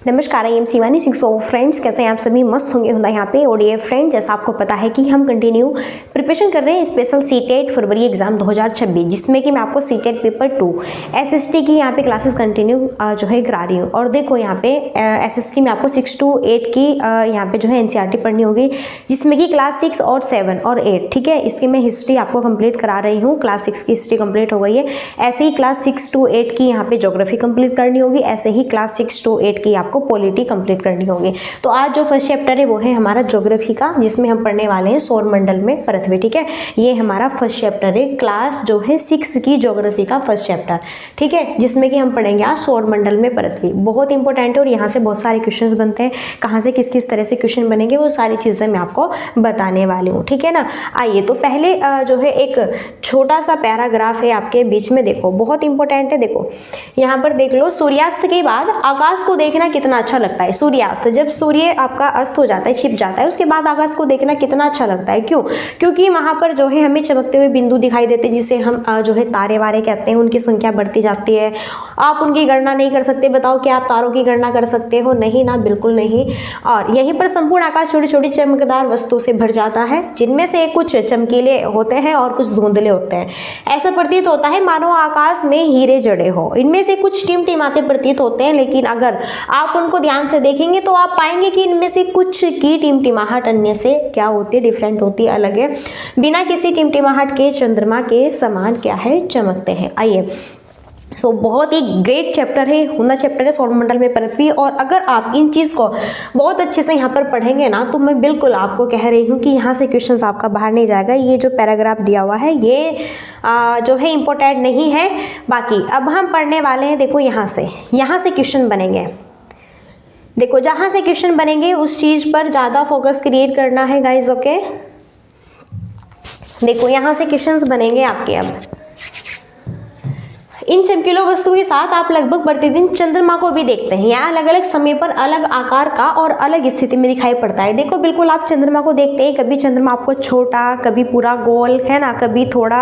नमस्कार, I am Shivani Singh. So friends, कैसे हैं आप सभी? मस्त होंगे होता है यहाँ पे। और ये फ्रेंड, जैसा आपको पता है कि हम कंटिन्यू प्रिपरेशन कर रहे हैं स्पेशल सीटेट फरवरी एग्जाम 2026, जिसमें कि मैं आपको सीटेट पेपर 2 एसएसटी की यहाँ पे क्लासेस कंटिन्यू जो है करा रही हूँ। और देखो यहाँ पे एसएसटी में आपको 6 to 8 की यहाँ पे जो है एनसीईआरटी पढ़नी होगी, जिसमें कि क्लास 6 और 7 और 8, ठीक है। इसकी मैं हिस्ट्री आपको कंप्लीट करा रही हूँ। क्लास 6 की हिस्ट्री कंप्लीट हो गई है। ऐसे ही क्लास 6 to 8 की यहाँ पे ज्योग्राफी कंप्लीट करनी होगी। ऐसे ही क्लास 6 to 8 की आपको पॉलिटी कंप्लीट करनी होगी। तो आज जो फर्स्ट चैप्टर है वो है हमारा ज्योग्राफी का, जिसमें हम पढ़ने वाले हैं सौरमंडल में पृथ्वी, ठीक है। ये हमारा फर्स्ट चैप्टर है, क्लास जो है 6 की ज्योग्राफी का फर्स्ट चैप्टर, ठीक है, जिसमें कि हम पढ़ेंगे आज सौरमंडल में पृथ्वी। बहुत इंपॉर्टेंट है और यहाँ से बहुत सारे क्वेश्चंस बनते हैं। कहाँ से किस किस तरह से क्वेश्चन बनेंगे वो सारी चीज़ें मैं आपको बताने वाली हूँ, ठीक है ना। आइए, तो पहले जो है एक छोटा सा पैराग्राफ है आपके बीच में, देखो बहुत इंपॉर्टेंट है। देखो यहाँ पर देख लो, सूर्यास्त के बाद आकाश को देखना कितना अच्छा लगता है। सूर्यास्त, जब सूर्य आपका अस्त हो जाता है, छिप जाता है, उसके बाद आकाश को देखना कितना अच्छा लगता है। क्यों? क्योंकि वहां पर जो है हमें चमकते हुए बिंदु दिखाई देते हैं, जिसे हम जो है तारे वारे कहते हैं। उनकी संख्या बढ़ती जाती है। आप उनकी गणना नहीं कर सकते। बताओ कि आप तारों की गणना कर सकते हो? नहीं ना, बिल्कुल नहीं। और यहीं पर संपूर्ण आकाश छोटी छोटी चमकदार वस्तुओं से भर जाता है, जिनमें से कुछ चमकीले होते हैं और कुछ धुंधले होते हैं। ऐसा प्रतीत होता है मानो आकाश में हीरे जड़े हो। इनमें से कुछ टिमटिमाते प्रतीत होते हैं, लेकिन अगर आप उनको ध्यान से देखेंगे तो आप पाएंगे कि इनमें से कुछ की टिमटिमाहट अन्य से क्या होती है, डिफरेंट होती है, अलग है। बिना किसी टिमटिमाहट के चंद्रमा के समान क्या है, चमकते हैं। आइए, सो बहुत ही ग्रेट चैप्टर है, हुंदा चैप्टर है सौरमंडल में पृथ्वी। और अगर आप इन चीज़ को बहुत अच्छे से यहाँ पर पढ़ेंगे ना, तो मैं बिल्कुल आपको कह रही हूँ कि यहाँ से क्वेश्चंस आपका बाहर नहीं जाएगा। ये जो पैराग्राफ दिया हुआ है ये जो है इम्पोर्टेंट नहीं है। बाकी अब हम पढ़ने वाले हैं। देखो यहाँ से क्वेश्चन बनेंगे। देखो, जहाँ से क्वेश्चन बनेंगे उस चीज़ पर ज़्यादा फोकस क्रिएट करना है गाइज, ओके। देखो यहाँ से क्वेश्चंस बनेंगे आपके। अब इन चमकीलों वस्तुओं के साथ आप लगभग प्रतिदिन चंद्रमा को भी देखते हैं। यहाँ अलग अलग समय पर अलग आकार का और अलग स्थिति में दिखाई पड़ता है। देखो बिल्कुल आप चंद्रमा को देखते हैं। कभी चंद्रमा आपको छोटा, कभी पूरा गोल, है ना, कभी थोड़ा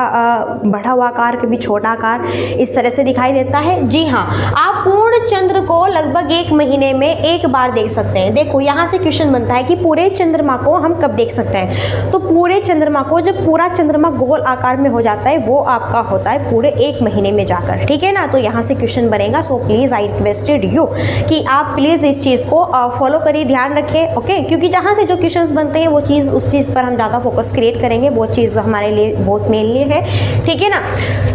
बढ़ा हुआ आकार, कभी छोटा आकार, इस तरह से दिखाई देता है। जी हाँ, आप पूर्ण चंद्र को लगभग 1 महीने में एक बार देख सकते हैं। देखो यहाँ से क्वेश्चन बनता है कि पूरे चंद्रमा को हम कब देख सकते हैं। तो पूरे चंद्रमा को, जब पूरा चंद्रमा गोल आकार में हो जाता है, वो आपका होता है पूरे 1 महीने में जाकर, ठीक है ना। तो यहाँ से क्वेश्चन बनेगा। So please I requested you कि आप प्लीज इस चीज़ को फॉलो करिए, ध्यान रखें, ओके। क्योंकि जहाँ से जो क्वेश्चंस बनते हैं वो चीज़, उस चीज़ पर हम ज़्यादा फोकस क्रिएट करेंगे। वो चीज़ हमारे लिए बहुत मेन लिए है, ठीक है ना।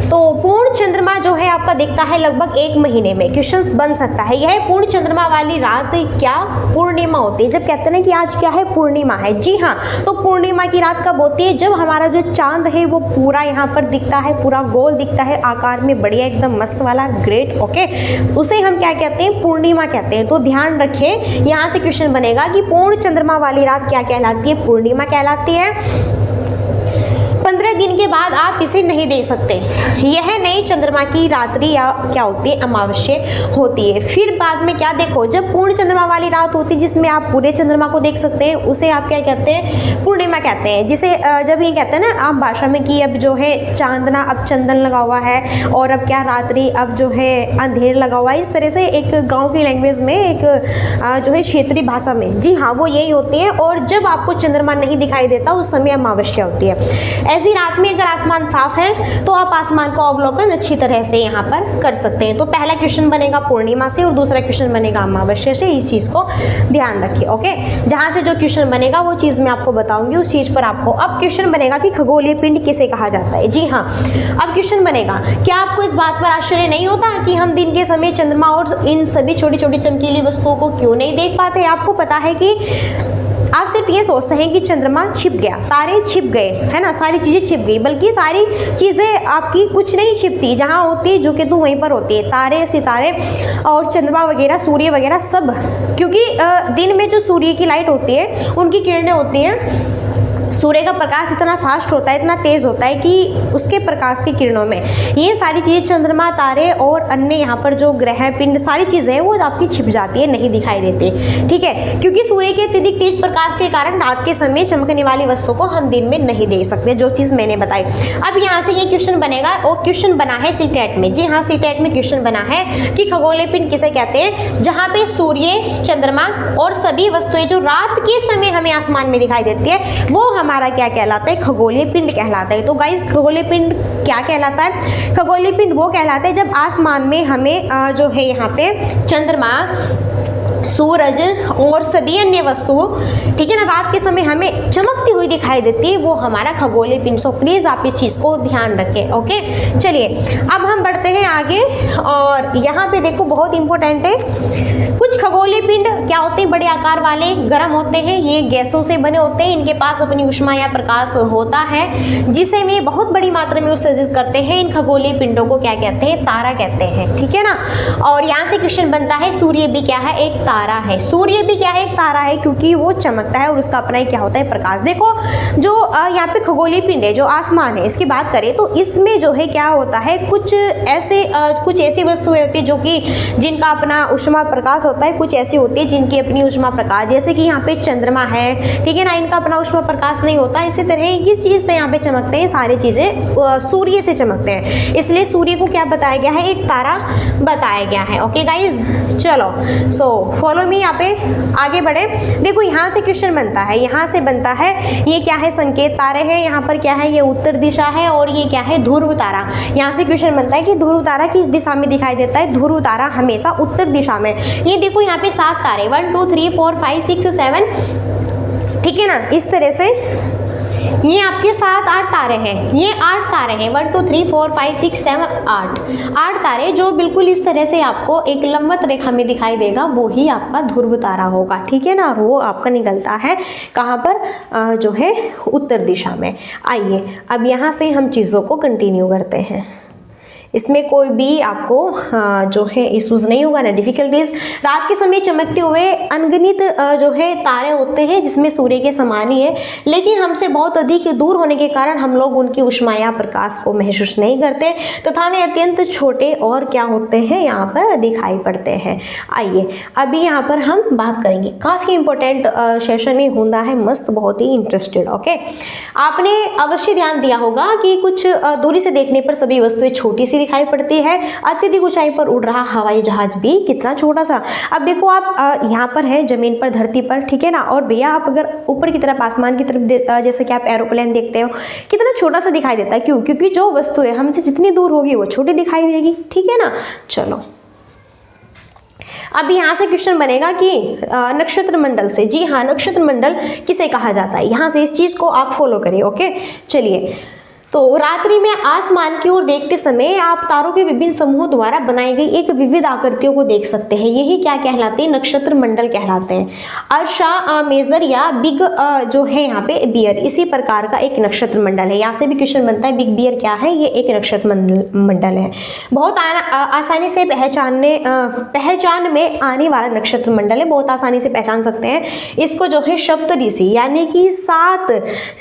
तो पूर्ण चंद्रमा जो है आपका दिखता है लगभग 1 महीने में। क्वेश्चन बन सकता है, यह पूर्ण चंद्रमा वाली रात क्या पूर्णिमा होती है? जब कहते हैं ना कि आज क्या है, पूर्णिमा है। जी हाँ, तो पूर्णिमा की रात कब होती है? जब हमारा जो चांद है वो पूरा यहाँ पर दिखता है, पूरा गोल दिखता है, आकार में बढ़िया, एकदम मस्त वाला, ग्रेट, ओके। उसे हम क्या कहते हैं? पूर्णिमा कहते हैं। तो ध्यान रखें, यहाँ से क्वेश्चन बनेगा कि पूर्ण चंद्रमा वाली रात क्या कहलाती है? पूर्णिमा कहलाती है। 15 दिन के बाद आप इसे नहीं देख सकते। यह नई चंद्रमा की रात्रि या क्या होती है, अमावस्या होती है। फिर बाद में क्या, देखो जब पूर्ण चंद्रमा वाली रात होती है जिसमें आप पूरे चंद्रमा को देख सकते हैं, उसे आप क्या कहते हैं? पूर्णिमा कहते हैं। जिसे जब ये कहते हैं ना आम भाषा में कि अब जो है चांदना, अब चंदन लगा हुआ है, और अब क्या रात्रि, अब जो है अंधेर लगा हुआ है, इस तरह से एक गाँव की लैंग्वेज में, एक जो है क्षेत्रीय भाषा में, जी हाँ, वो यही होती है। और जब आपको चंद्रमा नहीं दिखाई देता उस समय अमावस्या होती है। ऐसी रात में अगर आसमान साफ है तो आप आसमान को अवलोकन अच्छी तरह से यहाँ पर कर सकते हैं। तो पहला क्वेश्चन बनेगा पूर्णिमा से और दूसरा क्वेश्चन बनेगा अमावस्या से। इस चीज को ध्यान रखिए, ओके। जहां से जो क्वेश्चन बनेगा वो चीज मैं आपको बताऊंगी, उस चीज पर आपको अब क्वेश्चन बनेगा कि खगोलीय पिंड किसे कहा जाता है। जी हाँ, अब क्वेश्चन बनेगा, क्या आपको इस बात पर आश्चर्य नहीं होता कि हम दिन के समय चंद्रमा और इन सभी छोटी छोटी चमकीली वस्तुओं को क्यों नहीं देख पाते? आपको पता है कि आप सिर्फ ये सोचते हैं कि चंद्रमा छिप गया, तारे छिप गए, है ना, सारी चीज़ें छिप गई, बल्कि सारी चीज़ें आपकी कुछ नहीं छिपती। जहाँ होती है जो केतु वहीं पर होती है, तारे, सितारे और चंद्रमा वगैरह, सूर्य वगैरह सब। क्योंकि दिन में जो सूर्य की लाइट होती है, उनकी किरणें होती हैं, सूर्य का प्रकाश इतना फास्ट होता है, इतना तेज होता है कि उसके प्रकाश की किरणों में ये सारी चीज़ें चंद्रमा, तारे और अन्य यहाँ पर जो ग्रह पिंड सारी चीज़ें हैं वो आपकी छिप जाती है, नहीं दिखाई देती। ठीक है, क्योंकि सूर्य के अत्यधिक तेज प्रकाश के कारण रात के समय चमकने वाली वस्तु को हम दिन में नहीं देख सकते, जो चीज़ मैंने बताई। अब यहाँ से ये क्वेश्चन बनेगा, और क्वेश्चन बना है सीटेट में। जी हाँ, सीटेट में क्वेश्चन बना है कि खगोलीय पिंड किसे कहते हैं, जहाँ पे सूर्य, चंद्रमा और सभी वस्तुएं जो रात के समय हमें आसमान में दिखाई देती है वो हमारा क्या कहलाता है, खगोलीय पिंड कहलाता है। तो गाइस खगोलीय पिंड क्या कहलाता है, खगोलीय पिंड वो कहलाता है जब आसमान में हमें जो है यहाँ पे चंद्रमा, सूरज और सभी अन्य वस्तु, ठीक है ना, रात के समय हमें चमकती हुई दिखाई देती है, वो हमारा खगोलीय पिंड। सो प्लीज आप इस चीज को ध्यान रखें। ओके, चलिए अब हम बढ़ते हैं आगे, और यहाँ पे देखो बहुत इंपॉर्टेंट है, कुछ खगोलीय पिंड क्या होते हैं, बड़े आकार वाले, गर्म होते हैं, ये गैसों से बने होते हैं, इनके पास अपनी ऊष्मा या प्रकाश होता है जिसे वे बहुत बड़ी मात्रा में उत्सर्जित करते हैं। इन खगोलीय पिंडों को क्या कहते हैं, तारा कहते हैं। ठीक है ना, और यहाँ से क्वेश्चन बनता है सूर्य भी क्या है, एक तारा है। सूर्य भी क्या है, एक तारा है, क्योंकि वो चमकता है और उसका अपना ही क्या होता है, प्रकाश। देखो जो यहाँ पे खगोलीय पिंड है, जो आसमान है, इसकी बात करें तो इसमें जो है क्या होता है, कुछ ऐसी वस्तुएं होती है जो कि जिनका अपना ऊष्मा प्रकाश होता है, कुछ ऐसी होती है जिनकी अपनी ऊष्मा प्रकाश, जैसे कि यहाँ पे चंद्रमा है, ठीक है ना, इनका अपना ऊष्मा प्रकाश नहीं होता। इसी तरह किस चीज से यहाँ पे चमकते हैं, सारी चीजें सूर्य से चमकते हैं, इसलिए सूर्य को क्या बताया गया है, एक तारा बताया गया है। ओके गाइज, चलो सो फॉलो मी, यहाँ पे आगे बढ़े। देखो यहाँ से क्वेश्चन बनता है, यहाँ से बनता है, ये क्या है, संकेत तारे हैं, यहाँ पर क्या है, ये उत्तर दिशा है, और ये क्या है, ध्रुव तारा। यहाँ से क्वेश्चन बनता है कि ध्रुव तारा किस दिशा में दिखाई देता है, ध्रुव तारा हमेशा उत्तर दिशा में। ये देखो यहाँ पे 7 तारे, 1 2 3 4 5 6 7, ठीक है ना, इस तरह से ये आपके 7 8 तारे हैं, ये 8 तारे हैं, 1 2 3 4 5 6 7 8 तारे, जो बिल्कुल इस तरह से आपको एक लंबवत रेखा में दिखाई देगा, वो ही आपका ध्रुव तारा होगा। ठीक है ना, और वो आपका निकलता है कहाँ पर, जो है उत्तर दिशा में। आइए अब यहाँ से हम चीज़ों को कंटिन्यू करते हैं, इसमें कोई भी आपको जो है इश्यूज नहीं होगा ना डिफिकल्टीज। रात के समय चमकते हुए अनगिनत जो है तारे होते हैं जिसमें सूर्य के समान ही है, लेकिन हमसे बहुत अधिक दूर होने के कारण हम लोग उनकी ऊष्मा या प्रकाश को महसूस नहीं करते, तथा वे अत्यंत छोटे और क्या होते हैं, यहाँ पर दिखाई पड़ते हैं। आइए अभी यहाँ पर हम बात करेंगे, काफ़ी इंपॉर्टेंट सेशन ये होता है, मस्त, बहुत ही इंटरेस्टेड। ओके, आपने अवश्य ध्यान दिया होगा कि कुछ दूरी से देखने पर सभी वस्तुएं छोटी सी दिखाई पड़ती है, अत्यधिक ऊंचाई पर उड़ रहा हवाई जहाज भी कितना छोटा सा। अब देखो आप यहाँ पर है जमीन पर, धरती पर, ठीक है ना, और भैया आप अगर ऊपर की तरफ, आसमान की तरफ जैसे कि आप एरोप्लेन देखते हो, कितना छोटा सा दिखाई देता है। क्यों? क्योंकि जो वस्तु है हमसे जितनी दूर होगी वो छोटी दिखाई देगी। ठीक है ना, चलो अब यहाँ से क्वेश्चन बनेगा कि नक्षत्र मंडल से, जी हाँ, नक्षत्र मंडल किसे कहा जाता है, यहाँ से इस चीज को आप फॉलो करिए। ओके, चलिए, तो रात्रि में आसमान की ओर देखते समय आप तारों के विभिन्न समूहों द्वारा बनाई गई एक विविध आकृतियों को देख सकते हैं, यही क्या कहलाते हैं, नक्षत्र मंडल कहलाते हैं। अर्शा मेजर या बिग जो है यहाँ पे बियर, इसी प्रकार का एक नक्षत्र मंडल है। यहाँ से भी क्वेश्चन बनता है, बिग बियर क्या है, ये एक नक्षत्र मंडल है, बहुत आसानी से पहचान में आने वाला नक्षत्र मंडल है, बहुत आसानी से पहचान सकते हैं इसको, जो है सप्त ऋषि यानी कि 7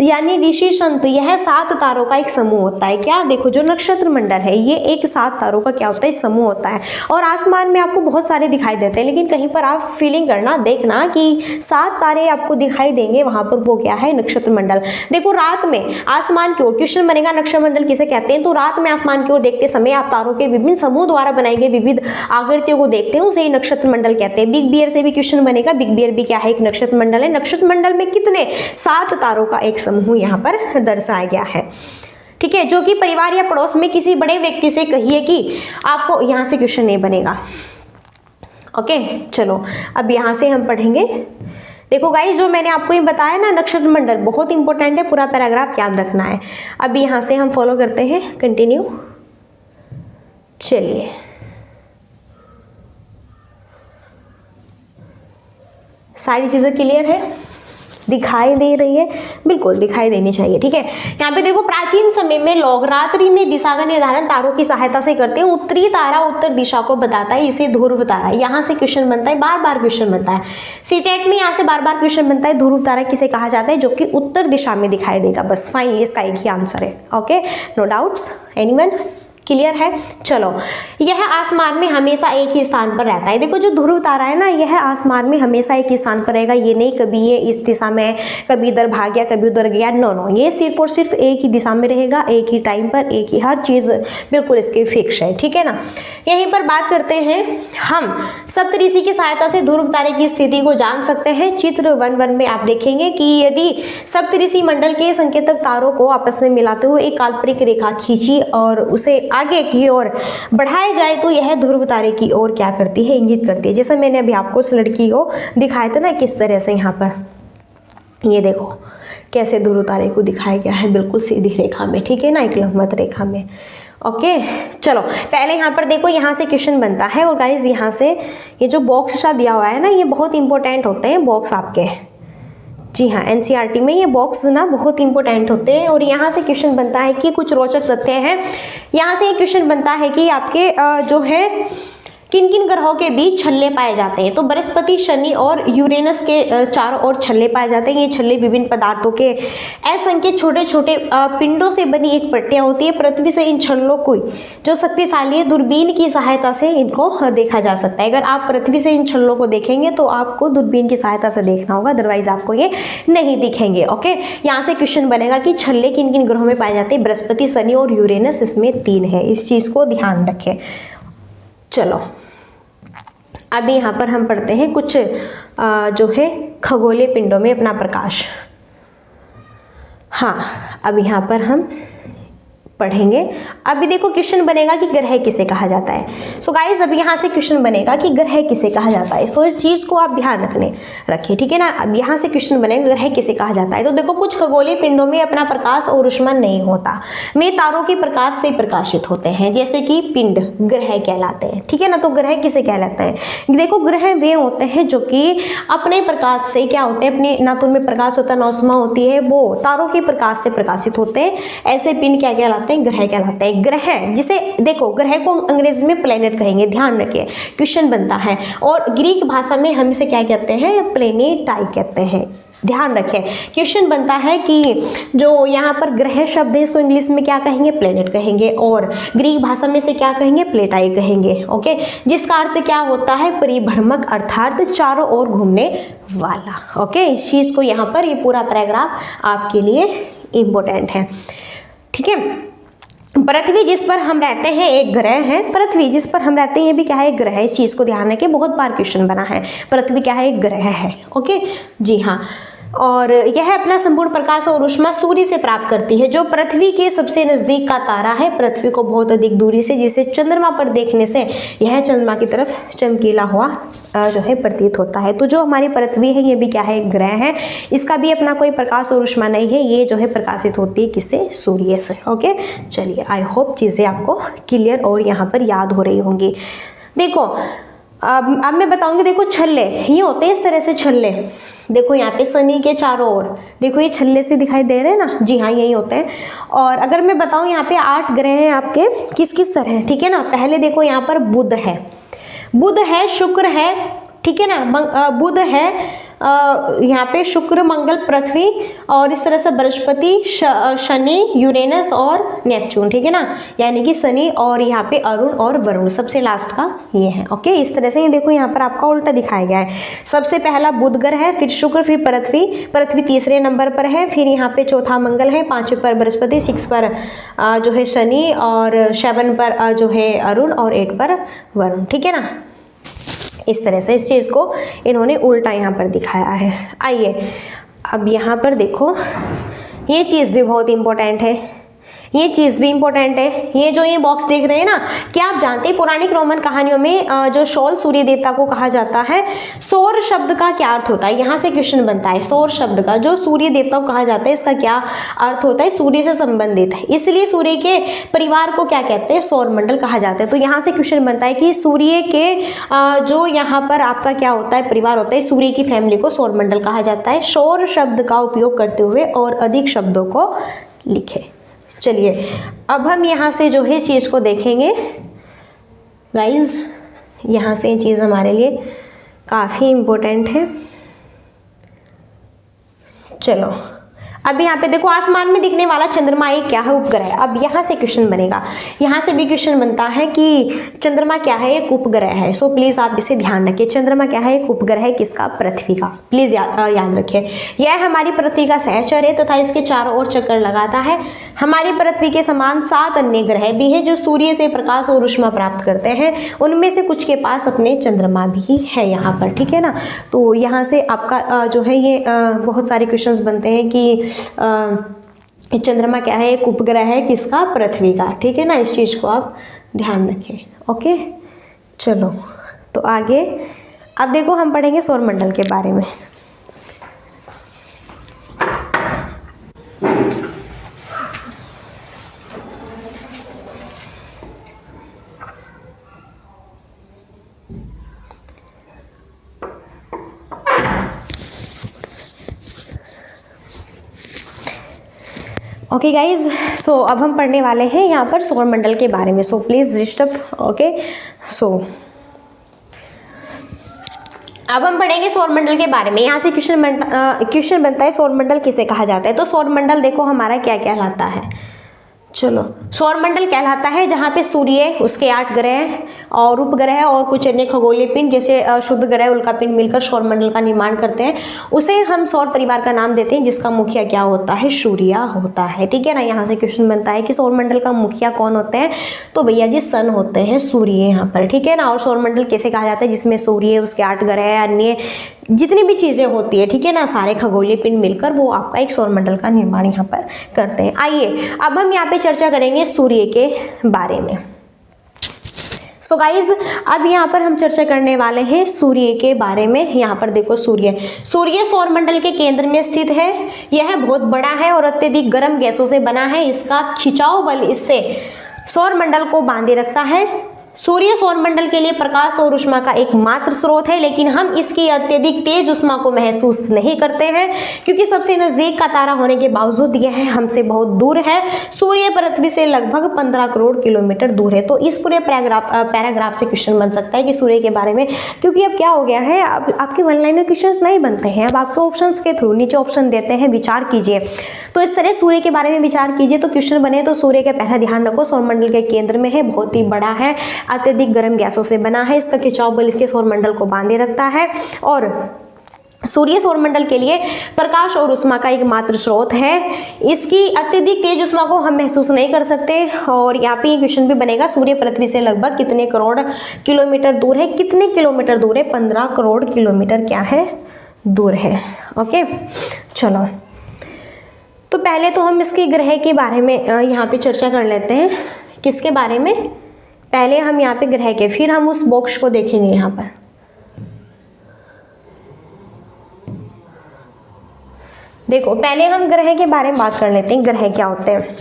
यानी ऋषि संत, यह 7 तारों का एक समूह होता है। क्या? देखो जो नक्षत्र मंडल है ये एक 7 तारों का क्या होता है, समूह होता है, और आसमान में आपको बहुत सारे दिखाई देते हैं, लेकिन कहीं पर आप फीलिंग करना, देखना कि 7 तारे आपको दिखाई देंगे, वहां पर वो क्या है, नक्षत्र मंडल। देखो रात में आसमान की ओर, क्वेश्चन बनेगा नक्षत्र मंडल किसे कहते हैं, तो रात में आसमान की ओर देखते समय आप तारों के विभिन्न समूह द्वारा बनाई गई विविध आकृतियों को देखते हैं, उसे नक्षत्र मंडल कहते हैं। बिग बियर से भी क्वेश्चन बनेगा, बिग बियर भी क्या है, एक नक्षत्र मंडल है। नक्षत्र मंडल में कितने, 7 तारों का एक समूह यहाँ पर दर्शाया गया है। ठीक है, जो कि परिवार या पड़ोस में किसी बड़े व्यक्ति से कहिए कि आपको, यहाँ से क्वेश्चन नहीं बनेगा। ओके, चलो अब यहाँ से हम पढ़ेंगे। देखो गाइस, जो मैंने आपको ये बताया ना, नक्षत्र मंडल बहुत इंपॉर्टेंट है, पूरा पैराग्राफ याद रखना है। अब यहाँ से हम फॉलो करते हैं, कंटिन्यू। चलिए, सारी चीज़ें क्लियर है, दिखाई दे रही है? बिल्कुल दिखाई देनी चाहिए, ठीक है। यहाँ पे देखो प्राचीन समय में लोग रात्रि में दिशा का निर्धारण तारों की सहायता से करते हैं। उत्तरी तारा उत्तर दिशा को बताता है, इसे ध्रुव तारा। यहाँ से क्वेश्चन बनता है, बार बार क्वेश्चन बनता है सीटेट में, यहाँ से बार बार क्वेश्चन बनता है ध्रुव तारा किसे कहा जाता है, जो कि उत्तर दिशा में दिखाई देगा। बस फाइनली इसका एक ही आंसर है। Okay, no doubts, anyone? Clear है? चलो, यह आसमान में हमेशा एक ही स्थान पर रहता है। देखो जो ध्रुव तारा है ना, यह आसमान में हमेशा एक ही स्थान पर रहेगा। ये नहीं कभी ये इस दिशा में, कभी इधर भाग गया, कभी उधर गया, नो, ये सिर्फ और सिर्फ एक ही दिशा में रहेगा, एक ही टाइम पर, एक ही, हर चीज बिल्कुल इसकी फिक्स है, ठीक है ना। यहीं पर बात करते हैं हम सप्तऋषि की सहायता से ध्रुव तारे की स्थिति को जान सकते हैं। चित्र 1.1 में आप देखेंगे कि यदि सप्तऋषि मंडल के संकेतक तारों को आपस में मिलाते हुए एक काल्पनिक रेखा खींची और उसे आगे की ओर बढ़ाया जाए तो यह ध्रुव तारे की ओर क्या करती है, इंगित करती है। जैसे मैंने अभी आपको उस लड़की को दिखाया था ना, किस तरह से यहाँ पर ये देखो कैसे ध्रुव तारे को दिखाया गया है, बिल्कुल सीधी रेखा में, ठीक है ना, एक लंबवत रेखा में। ओके, चलो पहले यहाँ पर देखो, यहाँ से क्वेश्चन बनता है। और गाइज यहाँ से ये जो बॉक्स सा दिया हुआ है ना, ये बहुत इंपॉर्टेंट होते हैं बॉक्स आपके। जी हाँ, एनसीईआरटी में ये बॉक्स ना बहुत इंपॉर्टेंट होते हैं। और यहाँ से क्वेश्चन बनता है कि कुछ रोचक तथ्य हैं। यहाँ से एक क्वेश्चन बनता है कि आपके जो है किन किन ग्रहों के बीच छल्ले पाए जाते हैं। तो बृहस्पति, शनि और यूरेनस के चारों ओर छल्ले पाए जाते हैं। ये छल्ले विभिन्न पदार्थों के असंख्य छोटे छोटे पिंडों से बनी एक पट्टियां होती है। पृथ्वी से इन छल्लों को जो शक्तिशाली है, दूरबीन की सहायता से इनको देखा जा सकता है। अगर आप पृथ्वी से इन छल्लों को देखेंगे तो आपको दूरबीन की सहायता से देखना होगा, अदरवाइज आपको ये नहीं दिखेंगे। ओके, यहाँ से क्वेश्चन बनेगा कि छल्ले किन किन ग्रहों में पाए जाते हैं। बृहस्पति, शनि और यूरेनस, इसमें 3 है। इस चीज को ध्यान रखें। चलो अभी यहाँ पर हम पढ़ते हैं कुछ जो है खगोलीय पिंडों में अपना प्रकाश। हाँ, अब यहाँ पर हम पढ़ेंगे। अभी देखो क्वेश्चन बनेगा कि ग्रह किसे कहा जाता है। सो गाइस अब यहाँ से क्वेश्चन बनेगा कि ग्रह किसे कहा जाता है। सो इस चीज को आप ध्यान रखिए, ठीक है ना। अब यहाँ से क्वेश्चन बनेगा ग्रह किसे कहा जाता है। तो देखो कुछ खगोलीय पिंडों में अपना प्रकाश और ऊष्मा नहीं होता, वे तारों के प्रकाश से प्रकाशित होते हैं, जैसे कि पिंड ग्रह कहलाते हैं, ठीक है ना। तो ग्रह किसे कहलाते हैं? देखो ग्रह वे होते हैं जो कि अपने प्रकाश से क्या होते हैं, अपने ना तो उनमें प्रकाश होता है ना ऊष्मा होती है, वो तारों के प्रकाश से प्रकाशित होते हैं। ऐसे पिंड क्या कहलाते हैं? ग्रह कहलाते हैं। ग्रह जिसे देखो, ग्रह को अंग्रेजी में प्लेनेट कहेंगे, ध्यान रखिए, क्वेश्चन बनता है। और ग्रीक भाषा में हम इसे क्या कहते हैं? प्लेनेटाई कहते हैं। ध्यान रखें, क्वेश्चन बनता है कि जो यहाँ पर ग्रह शब्द है इसको इंग्लिश में क्या कहेंगे? प्लेनेट कहेंगे, और ग्रीक भाषा में से क्या कहेंगे? प्लेटाई कहेंगे। ओके, जिसका अर्थ क्या होता है? परिभ्रमक, अर्थात चारों ओर घूमने वाला। ओके, इस चीज को यहाँ पर ये पूरा पैराग्राफ आपके लिए इंपॉर्टेंट है, ठीक है। पृथ्वी जिस पर हम रहते हैं एक ग्रह है। पृथ्वी जिस पर हम रहते हैं ये भी क्या है? एक ग्रह है। इस चीज को ध्यान रखें, बहुत बार क्वेश्चन बना है। पृथ्वी क्या है? एक ग्रह है। ओके, जी हाँ। और यह अपना संपूर्ण प्रकाश और ऊष्मा सूर्य से प्राप्त करती है, जो पृथ्वी के सबसे नजदीक का तारा है। पृथ्वी को बहुत अधिक दूरी से, जिसे चंद्रमा पर देखने से यह चंद्रमा की तरफ चमकीला हुआ जो है प्रतीत होता है। तो जो हमारी पृथ्वी है ये भी क्या है? एक ग्रह है। इसका भी अपना कोई प्रकाश और ऊष्मा नहीं है, ये जो है प्रकाशित होती है किससे? सूर्य से। ओके, चलिए, आई होप चीजें आपको क्लियर और यहाँ पर याद हो रही होंगी। देखो अब मैं बताऊंगी, देखो छल्ले ये होते हैं इस तरह से छल्ले। देखो यहाँ पे शनि के चारों ओर देखो ये छल्ले से दिखाई दे रहे हैं ना, जी हाँ यही होते हैं। और अगर मैं बताऊं यहाँ पे 8 ग्रह हैं आपके, किस किस तरह है, ठीक है ना। पहले देखो यहाँ पर बुध है, शुक्र है, ठीक है ना, बुध है, यहाँ पे शुक्र, मंगल, पृथ्वी, और इस तरह से बृहस्पति, शनि, यूरेनस और नेपच्यून, ठीक है ना। यानी कि शनि और यहाँ पे अरुण और वरुण सबसे लास्ट का ये है। ओके, इस तरह से ये देखो यहाँ पर आपका उल्टा दिखाया गया है। सबसे पहला बुध ग्रह है, फिर शुक्र, फिर पृथ्वी तीसरे नंबर पर है, फिर यहाँ पे चौथा मंगल है, 5वें पर बृहस्पति, 6 पर जो है शनि, और 7 पर जो है अरुण, और 8 पर वरुण, ठीक है ना। इस तरह से इस चीज़ को इन्होंने उल्टा यहाँ पर दिखाया है। आइए अब यहाँ पर देखो, ये चीज़ भी बहुत इंपॉर्टेंट है। ये चीज़ भी इंपॉर्टेंट है। ये जो ये बॉक्स देख रहे हैं ना, क्या आप जानते हैं पौराणिक रोमन कहानियों में जो सौर सूर्य देवता को कहा जाता है, सौर शब्द का क्या अर्थ होता है? यहाँ से क्वेश्चन बनता है, सौर शब्द का जो सूर्य देवता को कहा जाता है इसका क्या अर्थ होता है? सूर्य से संबंधित है, इसलिए सूर्य के परिवार को क्या कहते हैं? सौर मंडल कहा जाता है। तो यहाँ से क्वेश्चन बनता है कि सूर्य के जो यहाँ पर आपका क्या होता है, परिवार होता है, सूर्य की फैमिली को सौर मंडल कहा जाता है। सौर शब्द का उपयोग करते हुए और अधिक शब्दों को लिखे। चलिए अब हम यहाँ से जो है चीज़ को देखेंगे गाइज, यहाँ से ये चीज़ हमारे लिए काफ़ी इम्पोर्टेंट है। चलो अब यहाँ पे देखो, आसमान में दिखने वाला चंद्रमा एक क्या है? उपग्रह है। अब यहाँ से क्वेश्चन बनेगा, यहाँ से भी क्वेश्चन बनता है कि चंद्रमा क्या है? एक उपग्रह है। सो प्लीज़ आप इसे ध्यान रखिए, चंद्रमा क्या है? एक उपग्रह है। किसका? पृथ्वी का। प्लीज़ याद रखिए, यह हमारी पृथ्वी का सहचर है तथा इसके चारों ओर चक्कर लगाता है। हमारी पृथ्वी के समान 7 अन्य ग्रह भी हैं जो सूर्य से प्रकाश और ऊष्मा प्राप्त करते हैं। उनमें से कुछ के पास अपने चंद्रमा भी है यहाँ पर, ठीक है ना। तो यहाँ से आपका जो है ये बहुत सारे क्वेश्चंस बनते हैं कि चंद्रमा क्या है? एक उपग्रह है। किसका? पृथ्वी का, ठीक है ना। इस चीज़ को आप ध्यान रखें। ओके चलो तो आगे अब देखो हम पढ़ेंगे सौरमंडल के बारे में। ओके गाइज, सो अब हम पढ़ने वाले हैं यहाँ पर सौरमंडल के बारे में। So please disturb. Okay so अब हम पढ़ेंगे सौरमंडल के बारे में। यहाँ से क्वेश्चन बनता है सौरमंडल किसे कहा जाता है? तो सौरमंडल देखो हमारा क्या कहलाता है। चलो सौरमंडल कहलाता है जहाँ पे सूर्य, उसके 8 ग्रह और उपग्रह और कुछ अन्य खगोलीय पिंड जैसे शुद्ध ग्रह, उल्कापिंड मिलकर सौरमंडल का निर्माण करते हैं। उसे हम सौर परिवार का नाम देते हैं जिसका मुखिया क्या होता है? सूर्य होता है, ठीक है ना। यहाँ से क्वेश्चन बनता है कि सौरमंडल का मुखिया कौन होते हैं? तो भैया जी सन होते हैं, सूर्य यहाँ पर, ठीक है ना। और सौरमंडल कैसे कहा जाता है? जिसमें सूर्य, उसके 8 ग्रह, अन्य जितनी भी चीज़ें होती है, ठीक है ना, सारे खगोलीय पिंड मिलकर वो आपका एक सौरमंडल का निर्माण यहाँ पर करते हैं। आइए अब हम यहाँ पे चर्चा करेंगे सूर्य के बारे में। सो गाइज अब यहाँ पर हम चर्चा करने वाले हैं सूर्य के बारे में। यहाँ पर देखो सूर्य सौरमंडल के केंद्र में स्थित है। यह बहुत बड़ा है और अत्यधिक गर्म गैसों से बना है। इसका खिंचाव बल इससे सौरमंडल को बांधे रखता है। सूर्य सौरमंडल के लिए प्रकाश और ऊष्मा का एकमात्र स्रोत है, लेकिन हम इसकी अत्यधिक तेज ऊष्मा को महसूस नहीं करते हैं क्योंकि सबसे नजदीक का तारा होने के बावजूद यह हमसे बहुत दूर है। सूर्य पृथ्वी से लगभग 15 करोड़ किलोमीटर दूर है। तो इस पूरे पैराग्राफ से क्वेश्चन बन सकता है कि सूर्य के बारे में, क्योंकि अब क्या हो गया है, अब आपके वन लाइनर क्वेश्चन नहीं बनते हैं, अब आपको ऑप्शन के थ्रू नीचे ऑप्शन देते हैं, विचार कीजिए। तो इस तरह सूर्य के बारे में विचार कीजिए तो क्वेश्चन बने। तो सूर्य का पहला ध्यान रखो, सौरमंडल के केंद्र में है, बहुत ही बड़ा है, अत्यधिक गर्म गैसों से बना है। इसका खिंचाव बल इसके सौरमंडल को बांधे रखता है और सूर्य सौरमंडल के लिए प्रकाश और ऊष्मा का एकमात्र स्रोत है। इसकी अत्यधिक तेज ऊष्मा को हम महसूस नहीं कर सकते। और यहाँ पे क्वेश्चन भी बनेगा, सूर्य पृथ्वी से लगभग कितने करोड़ किलोमीटर दूर है? कितने किलोमीटर दूर है? 15 करोड़ किलोमीटर क्या है? दूर है। ओके चलो तो पहले तो हम इसके ग्रह के बारे में यहाँ पे चर्चा कर लेते हैं। किसके बारे में? पहले हम यहाँ पे ग्रह के, फिर हम उस बॉक्स को देखेंगे। यहाँ पर देखो पहले हम ग्रह के बारे में बात कर लेते हैं। ग्रह क्या होते हैं?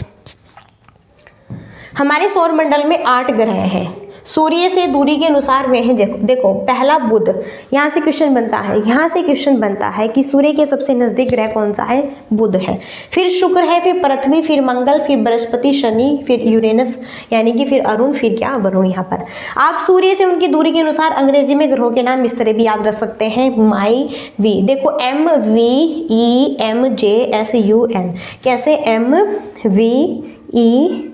हमारे सौरमंडल में 8 ग्रह हैं। सूर्य से दूरी के अनुसार वे हैं। देखो पहला बुध, यहाँ से क्वेश्चन बनता है कि सूर्य के सबसे नजदीक ग्रह कौन सा है? बुध है। फिर शुक्र है, फिर पृथ्वी, फिर मंगल, फिर बृहस्पति, शनि, फिर यूरेनस यानी कि फिर अरुण, फिर क्या? वरुण। यहाँ पर आप सूर्य से उनकी दूरी के अनुसार अंग्रेजी में ग्रहों के नाम इस तरह भी याद रख सकते हैं। माई वी, देखो MVEMJSUN, कैसे? MVEMJSUN,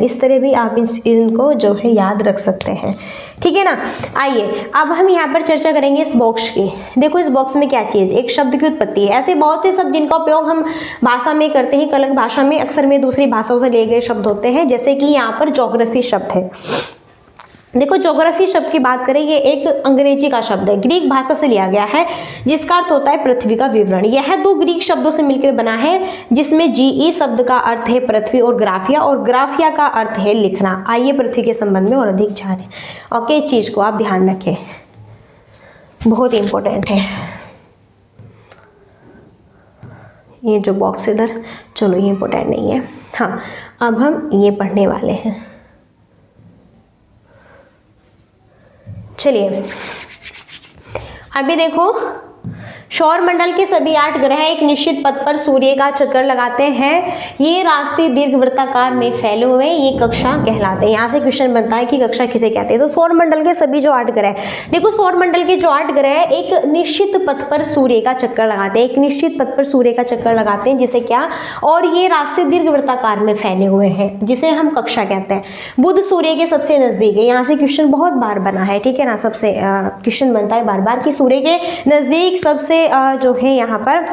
इस तरह भी आप इनको जो है याद रख सकते हैं, ठीक है ना। आइए अब हम यहाँ पर चर्चा करेंगे इस बॉक्स की। देखो इस बॉक्स में क्या चीज़? एक शब्द की उत्पत्ति है। ऐसे बहुत से शब्द जिनका उपयोग हम भाषा में करते हैं, अलग भाषा में, अक्सर में दूसरी भाषाओं से लिए गए शब्द होते हैं। जैसे कि यहाँ पर ज्योग्राफी शब्द है। देखो ज्योग्राफी शब्द की बात करें, ये एक अंग्रेजी का शब्द है, ग्रीक भाषा से लिया गया है, जिसका अर्थ होता है पृथ्वी का विवरण। यह दो ग्रीक शब्दों से मिलकर बना है, जिसमें जीई शब्द का अर्थ है पृथ्वी और ग्राफिया का अर्थ है लिखना। आइए पृथ्वी के संबंध में और अधिक जानें। ओके, इस चीज को आप ध्यान रखें, बहुत इंपॉर्टेंट है। ये जो बॉक्स इधर, चलो ये इंपॉर्टेंट नहीं है। हाँ, अब हम ये पढ़ने वाले हैं। चलिए अभी देखो, सौरमंडल के सभी 8 ग्रह एक निश्चित पथ पर सूर्य का चक्कर लगाते हैं। ये रास्ते दीर्घवृत्ताकार में फैले हुए हैं, ये कक्षा कहलाते हैं। यहाँ से क्वेश्चन बनता है कि कक्षा किसे कहते हैं। तो सौरमंडल के सभी जो 8 ग्रह, देखो सौरमंडल के जो 8 ग्रह एक निश्चित पथ पर सूर्य का चक्कर लगाते हैं, एक निश्चित पथ पर सूर्य का चक्कर लगाते हैं, जिसे क्या, और ये रास्ते दीर्घवृत्ताकार में फैले हुए हैं, जिसे हम कक्षा कहते हैं। बुध सूर्य के सबसे नजदीक है। यहाँ से क्वेश्चन बहुत बार बना है, ठीक है ना, सबसे क्वेश्चन बनता है बार बार कि सूर्य के नजदीक सबसे जो है यहाँ पर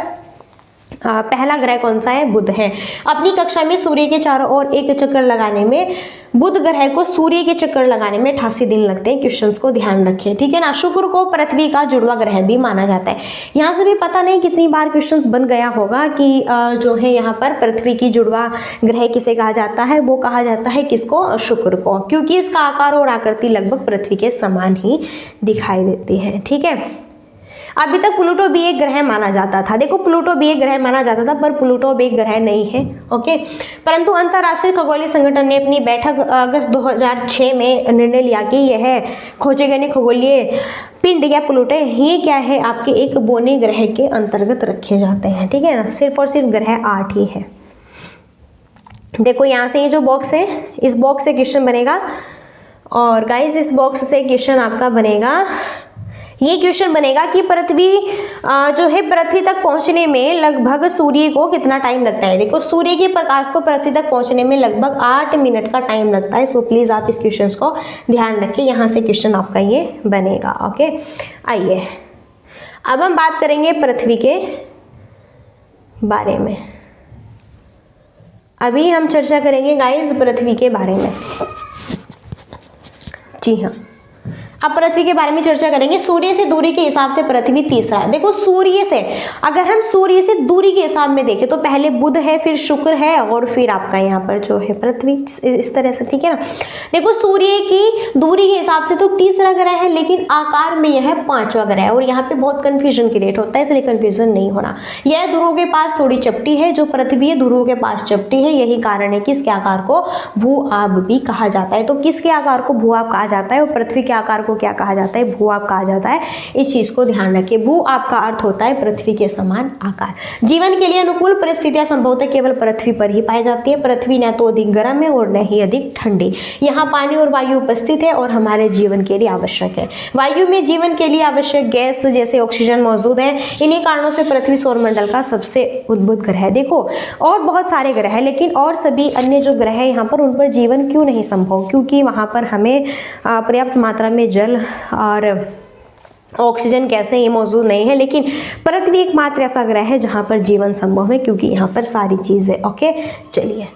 पहला ग्रह कौन सा है, बुध है। अपनी कक्षा में सूर्य के चारों ओर एक चक्कर लगाने में, बुध ग्रह को सूर्य के चक्कर लगाने में 88 दिन लगते हैं। क्वेश्चंस को ध्यान रखें, ठीक है ना। शुक्र को पृथ्वी का जुड़वा ग्रह भी माना जाता है। यहाँ से भी पता नहीं कितनी बार क्वेश्चंस बन गया होगा कि जो है यहाँ पर पृथ्वी की जुड़वा ग्रह किसे कहा जाता है, वो कहा जाता है किसको, शुक्र को, क्योंकि इसका आकार और आकृति लगभग पृथ्वी के समान ही दिखाई देती है, ठीक है। अभी तक प्लूटो भी एक ग्रह माना जाता था। देखो प्लूटो भी एक ग्रह माना जाता था, पर प्लूटो भी एक ग्रह नहीं है, ओके। परंतु अंतर्राष्ट्रीय खगोलीय संगठन ने अपनी बैठक अगस्त 2006 में निर्णय लिया कि यह खोजे गए खगोलीय पिंड या प्लूटो ये क्या है, आपके एक बोने ग्रह के अंतर्गत रखे जाते हैं, ठीक है ना। सिर्फ और सिर्फ ग्रह 8 ही है। देखो यहाँ से ये जो बॉक्स है, इस बॉक्स से क्वेश्चन बनेगा, और गाइज इस बॉक्स से क्वेश्चन आपका बनेगा, ये क्वेश्चन बनेगा कि पृथ्वी जो है पृथ्वी तक पहुंचने में लगभग सूर्य को कितना टाइम लगता है। देखो सूर्य के प्रकाश को पृथ्वी तक पहुंचने में लगभग 8 मिनट का टाइम लगता है। सो प्लीज आप इस क्वेश्चन को ध्यान रखें, यहाँ से क्वेश्चन आपका ये बनेगा, ओके। आइए अब हम बात करेंगे पृथ्वी के बारे में। अभी हम चर्चा करेंगे गाइस पृथ्वी के बारे में, जी हाँ। अब पृथ्वी के बारे में चर्चा करेंगे। सूर्य से दूरी के हिसाब से पृथ्वी तीसरा है। देखो सूर्य से, अगर हम सूर्य से दूरी के हिसाब में देखें तो पहले बुध है, फिर शुक्र है, और फिर आपका यहाँ पर जो है पृथ्वी, इस तरह से, ठीक है ना। देखो सूर्य की दूरी के हिसाब से तो तीसरा ग्रह है, लेकिन आकार में यह 5वां ग्रह है, और यहाँ पे बहुत कंफ्यूजन क्रिएट होता है, इसलिए कंफ्यूजन नहीं होना। यह ध्रुव के पास थोड़ी चपटी है, जो पृथ्वी है ध्रुव के पास चपटी है, यही कारण है कि इसके आकार को भू आब भी कहा जाता है। तो किसके आकार को भू आब कहा जाता है, और पृथ्वी के आकार को क्या कहा जाता है, भू आब कहा जाता है। इस चीज को ध्यान रखिए। भू आब का अर्थ होता है पृथ्वी के समान आकार। जीवन के लिए अनुकूल परिस्थितियां संभवतः केवल पृथ्वी पर ही पाई जाती है। पृथ्वी न तो अधिक गर्म है और न ही अधिक ठंडी। यहाँ पानी और वायु उपस्थित है और हमारे जीवन के लिए आवश्यक है। वायु में जीवन के लिए आवश्यक गैस जैसे ऑक्सीजन मौजूद है। इन्हीं कारणों से पृथ्वी सौरमंडल का सबसे उद्भुत ग्रह है। देखो और बहुत सारे ग्रह है, लेकिन और सभी अन्य जो ग्रह है यहाँ पर उन पर जीवन क्यों नहीं संभव, क्योंकि वहाँ पर हमें पर्याप्त मात्रा में जल और ऑक्सीजन कैसे ये मौजूद नहीं है। लेकिन पृथ्वी एकमात्र ऐसा ग्रह है जहां पर जीवन संभव है, क्योंकि यहाँ पर सारी चीजें, ओके। चलिए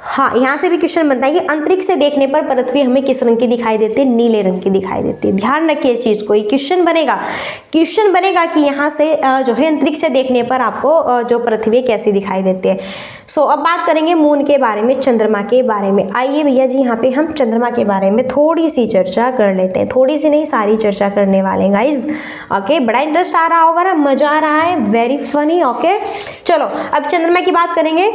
हाँ, यहाँ से भी क्वेश्चन बनता है कि अंतरिक्ष से देखने पर पृथ्वी हमें किस रंग की दिखाई देती है, नीले रंग की दिखाई देती है। ध्यान रखिए इस चीज को, ये क्वेश्चन बनेगा कि यहाँ से जो है अंतरिक्ष से देखने पर आपको जो पृथ्वी कैसी दिखाई देती है। सो अब बात करेंगे मून के बारे में, चंद्रमा के बारे में। आइए भैया जी यहाँ पे हम चंद्रमा के बारे में थोड़ी सी चर्चा कर लेते हैं, थोड़ी सी नहीं सारी चर्चा करने वाले हैं गाइज, ओके। बड़ा इंटरेस्ट आ रहा होगा ना, मजा आ रहा है, वेरी फनी, ओके। चलो अब चंद्रमा की बात करेंगे।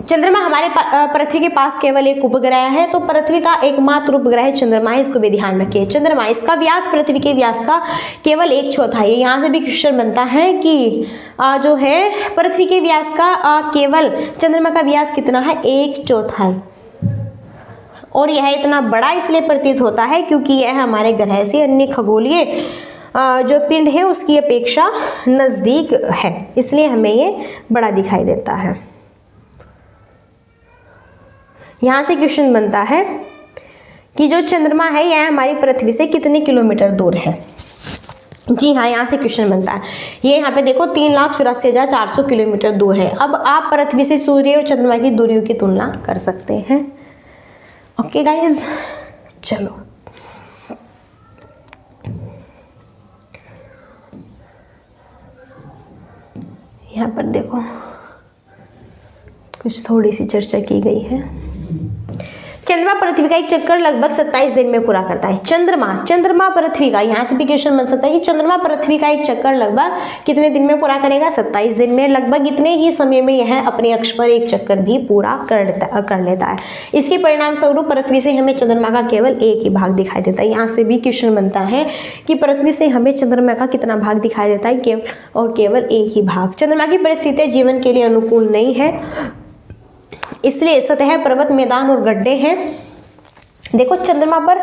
चंद्रमा हमारे पृथ्वी के पास केवल एक उपग्रह है, तो पृथ्वी का एकमात्र उपग्रह चंद्रमा है, इसको भी ध्यान रखिए। चंद्रमा, इसका व्यास पृथ्वी के व्यास का केवल 1/4 है। यहाँ से भी क्वेश्चन बनता है कि जो है पृथ्वी के व्यास का केवल चंद्रमा का व्यास कितना है, 1/4। और यह इतना बड़ा इसलिए प्रतीत होता है क्योंकि यह हमारे ग्रह से अन्य खगोलीय जो पिंड है उसकी अपेक्षा नजदीक है, इसलिए हमें ये बड़ा दिखाई देता है। यहाँ से क्वेश्चन बनता है कि जो चंद्रमा है यह हमारी पृथ्वी से कितने किलोमीटर दूर है। जी हाँ, यहाँ से क्वेश्चन बनता है। ये यहाँ पे देखो 3,84,400 किलोमीटर दूर है। अब आप पृथ्वी से सूर्य और चंद्रमा की दूरियों की तुलना कर सकते हैं। ओके गाइज, चलो यहाँ पर देखो कुछ थोड़ी सी चर्चा की गई है। चंद्रमा पृथ्वी का एक चक्कर लगभग 27 दिन में पूरा करता है। चंद्रमा पृथ्वी का, यहाँ से भी क्वेश्चन बन सकता है कि चंद्रमा पृथ्वी का एक चक्कर लगभग कितने दिन में पूरा करेगा? 27 दिन में। लगभग इतने ही समय में यह अपने अक्ष पर एक चक्कर भी पूरा कर लेता है। इसके परिणाम स्वरूप पृथ्वी से हमें चंद्रमा का केवल एक ही भाग दिखाई देता है। यहाँ से भी क्वेश्चन बनता है कि पृथ्वी से हमें चंद्रमा का कितना भाग दिखाई देता है? केवल एक ही भाग। चंद्रमा की परिस्थितियाँ जीवन के लिए अनुकूल नहीं है, इसलिए सतह, पर्वत, मैदान और गड्ढे हैं। देखो चंद्रमा पर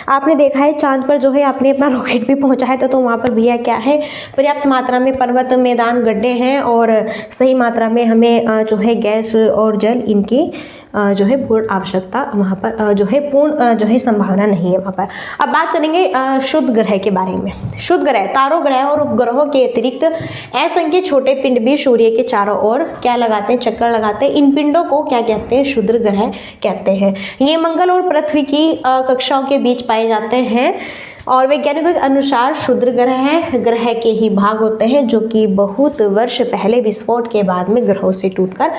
आपने देखा है, चांद पर जो है आपने अपना रॉकेट भी पहुंचाया था, तो वहाँ पर भैया क्या है, पर्याप्त मात्रा में पर्वत, मैदान, गड्ढे हैं और सही मात्रा में हमें जो है गैस और जल, इनकी जो है पूर्ण आवश्यकता वहाँ पर जो है पूर्ण जो है संभावना नहीं है वहाँ पर। अब बात करेंगे शुद्ध ग्रह के बारे में। शुद्ध ग्रह तारों, ग्रह और उपग्रहों के अतिरिक्त असंख्य छोटे पिंड भी सूर्य के चारों ओर क्या लगाते हैं? चक्कर लगाते हैं। इन पिंडों को क्या कहते हैं? क्षुद्र ग्रह कहते हैं। ये मंगल और पृथ्वी की कक्षाओं के बीच पाए जाते हैं और वैज्ञानिकों के अनुसार क्षुद्र ग्रह के ही भाग होते हैं जो कि बहुत वर्ष पहले विस्फोट के बाद में ग्रहों से टूटकर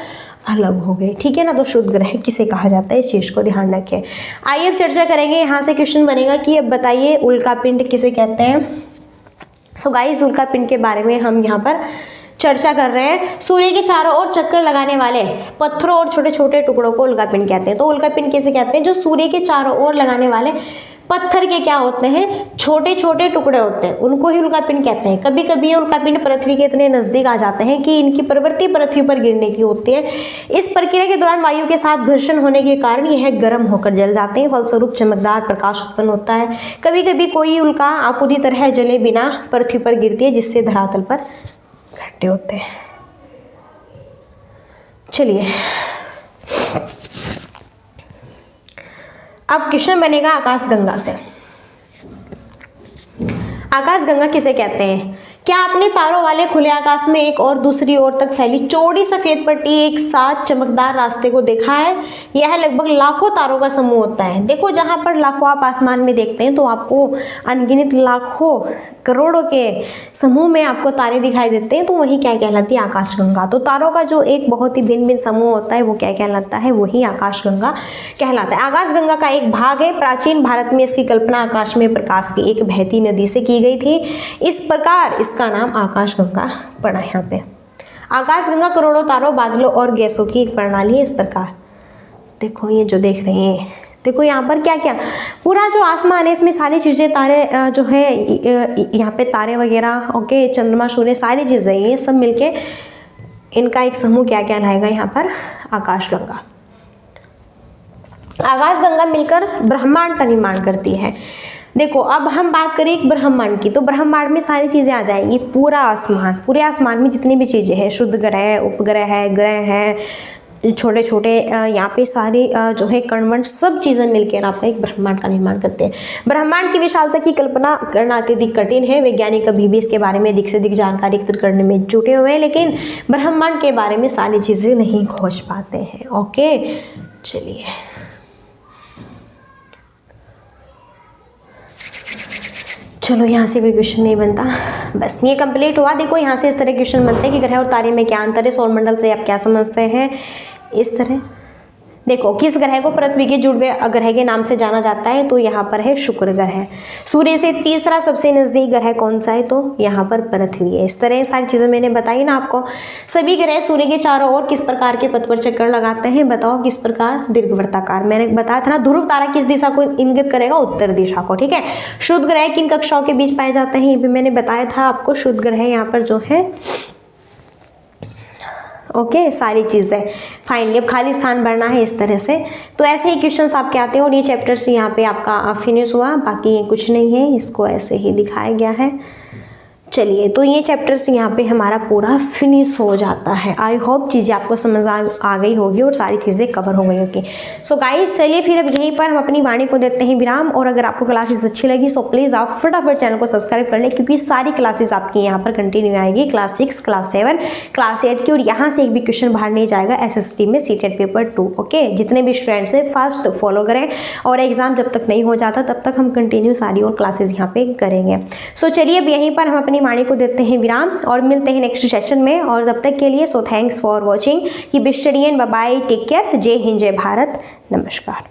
अलग हो गए। ठीक है ना, तो शुद्ध ग्रह किसे कहा जाता है, इस चीज को ध्यान रखें। आइए अब चर्चा करेंगे। यहाँ से क्वेश्चन बनेगा कि अब बताइए उल्का पिंड किसे कहते हैं। सो गाइस, उल्का पिंड के बारे में हम यहाँ पर चर्चा कर रहे हैं। सूर्य के चारों ओर चक्कर लगाने वाले पत्थरों और छोटे छोटे टुकड़ों को उल्का पिंड कहते हैं। तो उल्का पिंड किसे कहते हैं? जो सूर्य के चारों ओर लगाने वाले पत्थर के क्या होते हैं? छोटे छोटे टुकड़े होते हैं, उनको ही उल्का पिंड कहते हैं। कभी कभी ये उल्का पिंड पृथ्वी के इतने नजदीक आ जाते हैं कि इनकी प्रवृत्ति पृथ्वी पर गिरने की होती है। इस प्रक्रिया के दौरान वायु के साथ घर्षण होने के कारण यह गर्म होकर जल जाते हैं, फलस्वरूप चमकदार प्रकाश उत्पन्न होता है। कभी कभी कोई उल्का पूरी तरह जले बिना पृथ्वी पर गिरती है, जिससे धरातल पर घटते होते हैं। चलिए अब क्वेश्चन बनेगा आकाशगंगा से। आकाशगंगा किसे कहते हैं? क्या आपने तारों वाले खुले आकाश में एक और दूसरी ओर तक फैली चौड़ी सफेद पट्टी एक साथ चमकदार रास्ते को देखा है? यह लगभग लाखों तारों का समूह होता है। देखो जहां पर लाखों आप आसमान में देखते हैं तो आपको अनगिनत लाखों करोड़ों के समूह में आपको तारे दिखाई देते हैं, तो वही क्या कहलाती है? आकाशगंगा। तो तारों का जो एक बहुत ही भिन्न भिन्न समूह होता है वो क्या कहलाता है? वही आकाशगंगा कहलाता है। आकाशगंगा का एक भाग है। प्राचीन भारत में इसकी कल्पना आकाश में प्रकाश की एक बहती नदी से की गई थी, इस प्रकार इसका नाम आकाशगंगा पड़ा। यहाँ पे आकाशगंगा करोड़ों तारों, बादलों और गैसों की एक प्रणाली है। इस प्रकार देखो ये जो देख रहे हैं, देखो यहाँ पर क्या क्या पूरा जो आसमान है इसमें सारी चीज़ें, तारे जो है यहाँ पे तारे वगैरह, ओके, चंद्रमा, सूर्य, सारी चीज़ें ये सब मिलके इनका एक समूह क्या क्या लाएगा यहाँ पर? आकाशगंगा। आकाशगंगा मिलकर ब्रह्मांड का निर्माण करती है। देखो अब हम बात करें एक ब्रह्मांड की, तो ब्रह्मांड में सारी चीज़ें आ जाएंगी। पूरा आसमान, पूरे आसमान में जितनी भी चीज़ें हैं, शुद्ध ग्रह, उपग्रह है, ग्रह है, छोटे छोटे यहाँ पे सारे जो है कणवण, सब चीज़ें मिलकर आपका एक ब्रह्मांड का निर्माण करते हैं। ब्रह्मांड की विशालता की कल्पना करना अत्यधिक कठिन है। वैज्ञानिक अभी भी इसके बारे में अधिक से अधिक जानकारी एकत्रित करने में जुटे हुए हैं, लेकिन ब्रह्मांड के बारे में सारी चीज़ें नहीं खोज पाते हैं। ओके, चलिए चलो यहाँ से कोई क्वेश्चन नहीं बनता, बस ये कंप्लीट हुआ। देखो यहाँ से इस तरह क्वेश्चन बनते हैं कि ग्रह और तारे में क्या अंतर है, सौरमंडल से आप क्या समझते हैं, इस तरह। देखो किस ग्रह को पृथ्वी के जुड़वे ग्रह के नाम से जाना जाता है, तो यहाँ पर है शुक्र ग्रह। सूर्य से तीसरा सबसे नजदीक ग्रह कौन सा है, तो यहाँ पर पृथ्वी है। इस तरह सारी चीजें मैंने बताई ना आपको। सभी ग्रह सूर्य के चारों ओर किस प्रकार के पथ पर चक्कर लगाते हैं, बताओ किस प्रकार? दीर्घवृत्ताकार। मैंने बताया था ना, ध्रुव तारा किस दिशा को इंगित करेगा? उत्तर दिशा को। ठीक है। शुद्ध ग्रह किन कक्षाओं के बीच पाए जाते हैं, ये भी मैंने बताया था आपको। शुद्ध ग्रह यहाँ पर जो है, ओके, सारी चीज़ें फाइनली। अब खाली स्थान भरना है इस तरह से। तो ऐसे ही क्वेश्चंस आपके आते हैं और ये चैप्टर से यहाँ पे आपका फिनिश हुआ, बाकी कुछ नहीं है, इसको ऐसे ही दिखाया गया है। चलिए, तो ये चैप्टर्स यहाँ पे हमारा पूरा फिनिश हो जाता है। आई होप चीज़ें आपको समझ आ गई होगी और सारी चीज़ें कवर हो गई होगी। सो गाइस, चलिए फिर अब यहीं पर हम अपनी वाणी को देते हैं विराम। और अगर आपको क्लासेस अच्छी लगी सो प्लीज़ आप फटाफट चैनल को सब्सक्राइब कर लें, क्योंकि सारी क्लासेस आपकी यहाँ पर कंटिन्यू आएगी, क्लास 6, क्लास 7, क्लास 8 की। और यहाँ से एक भी क्वेश्चन बाहर नहीं जाएगा SST में सीटेट पेपर 2। ओके, जितने भी स्टूडेंट्स हैं फास्ट फॉलो करें, और एग्जाम जब तक नहीं हो जाता तब तक हम कंटिन्यू सारी और क्लासेस यहाँ पे करेंगे। सो चलिए अब यहीं पर हम अपनी वाणी को देते हैं विराम और मिलते हैं नेक्स्ट सेशन में। और तब तक के लिए so thanks for watching, keep studying, bye bye, take care, जय हिंद, जय भारत, नमस्कार।